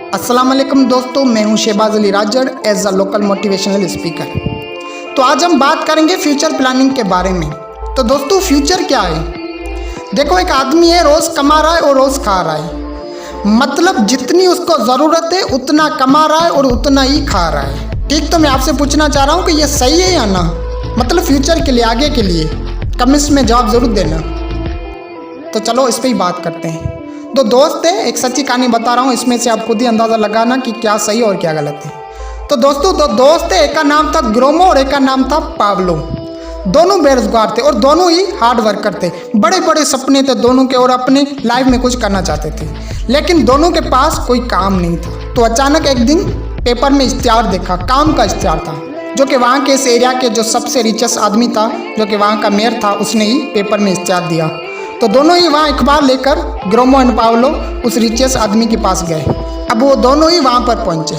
अस्सलाम वालेकुम दोस्तों, मैं हूं Shahbaz Ali Rajad as a local motivational speaker. तो आज हम बात करेंगे फ्यूचर प्लानिंग के बारे में। तो दोस्तों, फ्यूचर क्या है? देखो, एक आदमी है, रोज़ कमा रहा है और रोज़ खा रहा है। मतलब जितनी उसको ज़रूरत है उतना कमा रहा है और उतना ही खा रहा है। ठीक, तो मैं आपसे पूछना चाह रहा हूँ कि ये सही है या ना? मतलब फ्यूचर के लिए, आगे के लिए कमेंट्स में जवाब ज़रूर देना। तो चलो इस पर ही बात करते हैं। दो दोस्त है, एक सच्ची कहानी बता रहा हूँ, इसमें से आप खुद ही अंदाज़ा लगाना कि क्या सही और क्या गलत है। तो दोस्तों, दो दोस्त थे, एक का नाम था ग्रोमो और एक का नाम था पाब्लो। दोनों बेरोजगार थे और दोनों ही हार्ड वर्कर थे। बड़े बड़े सपने थे दोनों के और अपने लाइफ में कुछ करना चाहते थे, लेकिन दोनों के पास कोई काम नहीं था। तो अचानक एक दिन पेपर में इश्तिहार देखा, काम का इश्तिहार था, जो कि वहाँ के इस एरिया के जो सबसे रिचेस्ट आदमी था, जो कि वहाँ का मेयर था, उसने ही पेपर में इश्तिहार दिया। तो दोनों ही वहाँ अखबार लेकर ग्रोमो एंड पाब्लो उस रिचेस्ट आदमी के पास गए। अब वो दोनों ही वहाँ पर पहुँचे।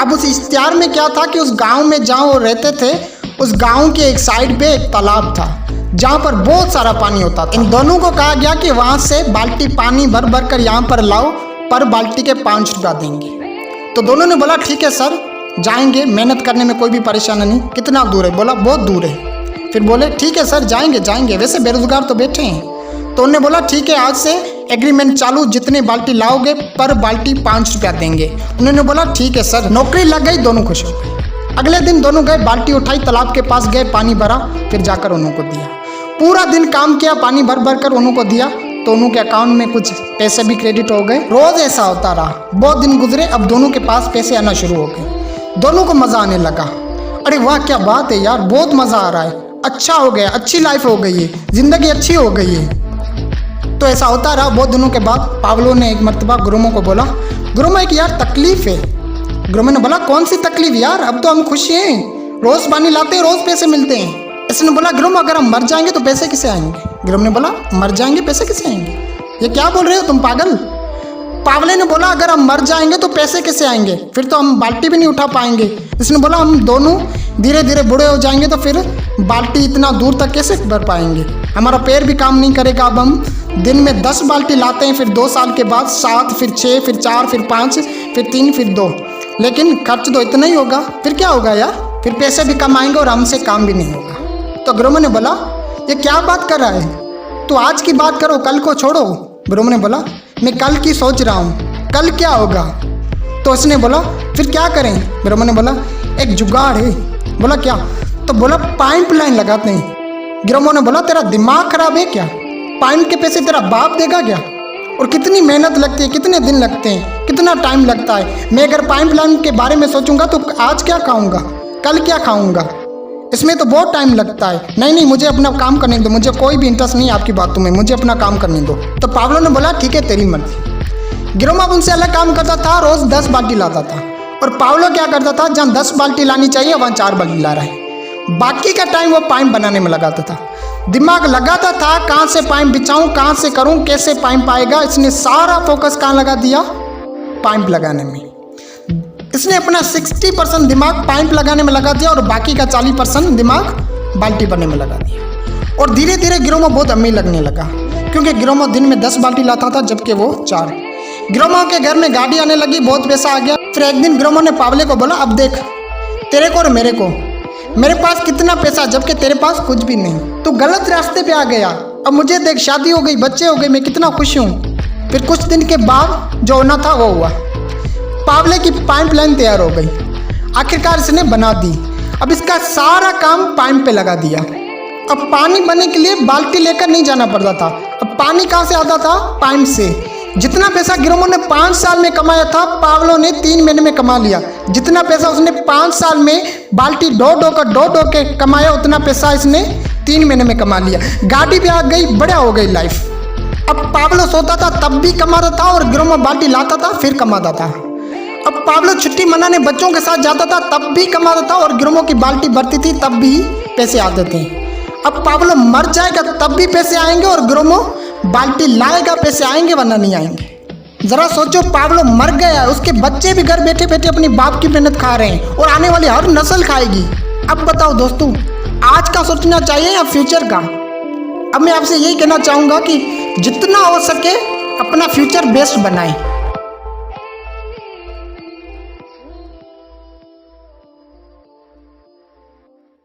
अब उस इश्तिहार में क्या था कि उस गांव में जहाँ वो रहते थे, उस गांव के एक साइड पे एक तालाब था जहाँ पर बहुत सारा पानी होता था। इन दोनों को कहा गया कि वहाँ से बाल्टी पानी भर भर कर यहाँ पर लाओ, पर बाल्टी के 5 रुपया देंगे। तो दोनों ने बोला ठीक है सर, जाएंगे, मेहनत करने में कोई भी परेशानी नहीं। कितना दूर है? बोला बहुत दूर है। फिर बोले ठीक है सर, जाएंगे, वैसे बेरोजगार तो बैठे हैं। तो उन्होंने बोला ठीक है, आज से एग्रीमेंट चालू, जितने बाल्टी लाओगे पर बाल्टी 5 रुपया देंगे। उन्होंने बोला ठीक है सर, नौकरी लग गई, दोनों खुश हो गए। अगले दिन दोनों गए, बाल्टी उठाई, तालाब के पास गए, पानी भरा, फिर जाकर उन्हों को दिया। पूरा दिन काम किया, पानी भर भर कर उन्हों को दिया। तो उन्हों के अकाउंट में कुछ पैसे भी क्रेडिट हो गए। रोज ऐसा होता रहा, बहुत दिन गुजरे, अब दोनों के पास पैसे आना शुरू हो गए। दोनों को मजा आने लगा। अरे वाह, क्या बात है यार, बहुत मजा आ रहा है, अच्छा हो गया, अच्छी लाइफ हो गई है, जिंदगी अच्छी हो गई है। तो ऐसा होता रहा। बहुत दिनों के बाद पाब्लो ने एक मर्तबा ग्रोमो को बोला, ग्रोमो एक यार तकलीफ है। ग्रोमो ने बोला कौन सी तकलीफ यार, अब तो हम खुश हैं, रोज पानी लाते हैं, रोज पैसे मिलते हैं। इसने बोला ग्रोमो अगर हम मर जाएंगे तो पैसे किसे आएंगे? ग्रोमो ने बोला मर जाएंगे पैसे किसे आएंगे? ये क्या बोल रहे हो तुम पागल? पाब्लो ने बोला अगर हम मर जाएंगे तो पैसे कैसे आएंगे, फिर तो हम बाल्टी भी नहीं उठा पाएंगे। इसने बोला हम दोनों धीरे धीरे बूढ़े हो जाएंगे तो फिर बाल्टी इतना दूर तक कैसे भर पाएंगे, हमारा पैर भी काम नहीं करेगा। अब हम दिन में 10 बाल्टी लाते हैं, फिर 2 साल के बाद 7, फिर 6, फिर 4, फिर 5, फिर 3, फिर 2, लेकिन खर्च तो इतना ही होगा। फिर क्या होगा यार, फिर पैसे भी कम आएंगे और हमसे काम भी नहीं होगा। तो ग्रोमो ने बोला ये क्या बात कर रहा है, तो आज की बात करो, कल को छोड़ो। ग्रोमो ने बोला मैं कल की सोच रहा हूँ, कल क्या होगा? तो उसने बोला फिर क्या करें? ग्रोमो ने बोला एक जुगाड़ है। बोला क्या? तो बोला पाइपलाइन लगाते हैं। ग्रोमो ने बोला तेरा दिमाग खराब है क्या, पाइप के पैसे तेरा बाप देगा क्या? और कितनी मेहनत लगती है, कितने दिन लगते हैं, कितना टाइम लगता है। मैं अगर पाइपलाइन के बारे में सोचूंगा तो आज क्या खाऊंगा, कल क्या खाऊंगा, इसमें तो बहुत टाइम लगता है। नहीं, मुझे अपना काम करने दो, मुझे कोई भी इंटरेस्ट नहीं आपकी बातों में, मुझे अपना काम करने दो। तो पाब्लो ने बोला ठीक है तेरी मर्जी। ग्रोमो उनसे अलग काम करता था, रोज 10 बाल्टी लाता था, और पाब्लो क्या करता था, जहाँ 10 बाल्टी लानी चाहिए वहाँ 4 बाल्टी ला रहा है। बाकी का टाइम वो पाइप बनाने में लगाता था, दिमाग लगाता था कहाँ से पाइप बिछाऊं, कहाँ से करूं, कैसे पाइप आएगा। इसने सारा फोकस कहाँ लगा दिया? पाइप लगाने में। इसने अपना 60% दिमाग पाइप लगाने में लगा दिया और बाकी का 40% दिमाग बाल्टी भरने में लगा दिया। और धीरे धीरे ग्रोमो बहुत अमीर लगने लगा, क्योंकि ग्रोमो दिन में 10 बाल्टी लाता था जबकि वो 4। ग्रोमो के घर में गाड़ी आने लगी, बहुत पैसा आ गया। फिर एक दिन ग्रोमो ने पाब्लो को बोला अब देख, तेरे को और मेरे को, मेरे पास कितना पैसा जबकि तेरे पास कुछ भी नहीं, तू गलत रास्ते पे आ गया। अब मुझे देख, शादी हो गई, बच्चे हो गए, मैं कितना खुश हूँ। फिर कुछ दिन के बाद जो होना था वो हुआ, पाब्लो की पाइपलाइन तैयार हो गई, आखिरकार इसने बना दी। अब इसका सारा काम पाइप पे लगा दिया। अब पानी बनने के लिए बाल्टी लेकर नहीं जाना पड़ता था। अब पानी कहाँ से आता था? पाइप से। जितना पैसा ग्रोमो ने 5 साल में कमाया था, पाब्लो ने 3 महीने में कमा लिया। जितना पैसा उसने 5 साल में बाल्टी ढो ढो के कमाया, उतना पैसा इसने 3 महीने में कमा लिया। गाड़ी भी आ गई, बढ़िया हो गई लाइफ। अब पाब्लो सोता था तब भी कमाता था और ग्रोमो बाल्टी लाता था फिर कमाता था। अब पाब्लो छुट्टी मनाने बच्चों के साथ जाता था तब भी कमाता था और ग्रोमो की बाल्टी भरती थी तब भी पैसे आते थे। अब पाब्लो मर जाएगा तब भी पैसे आएंगे और ग्रोमो बाल्टी लाएगा, पैसे आएंगे वरना नहीं आएंगे। जरा सोचो, पाब्लो मर गया, उसके बच्चे भी घर बैठे बैठे अपनी बाप की मेहनत खा रहे हैं और आने वाली हर नस्ल खाएगी। अब बताओ दोस्तों, आज का सोचना चाहिए या फ्यूचर का? अब मैं आपसे यही कहना चाहूँगा कि जितना हो सके अपना फ्यूचर बेस्ट बनाएं।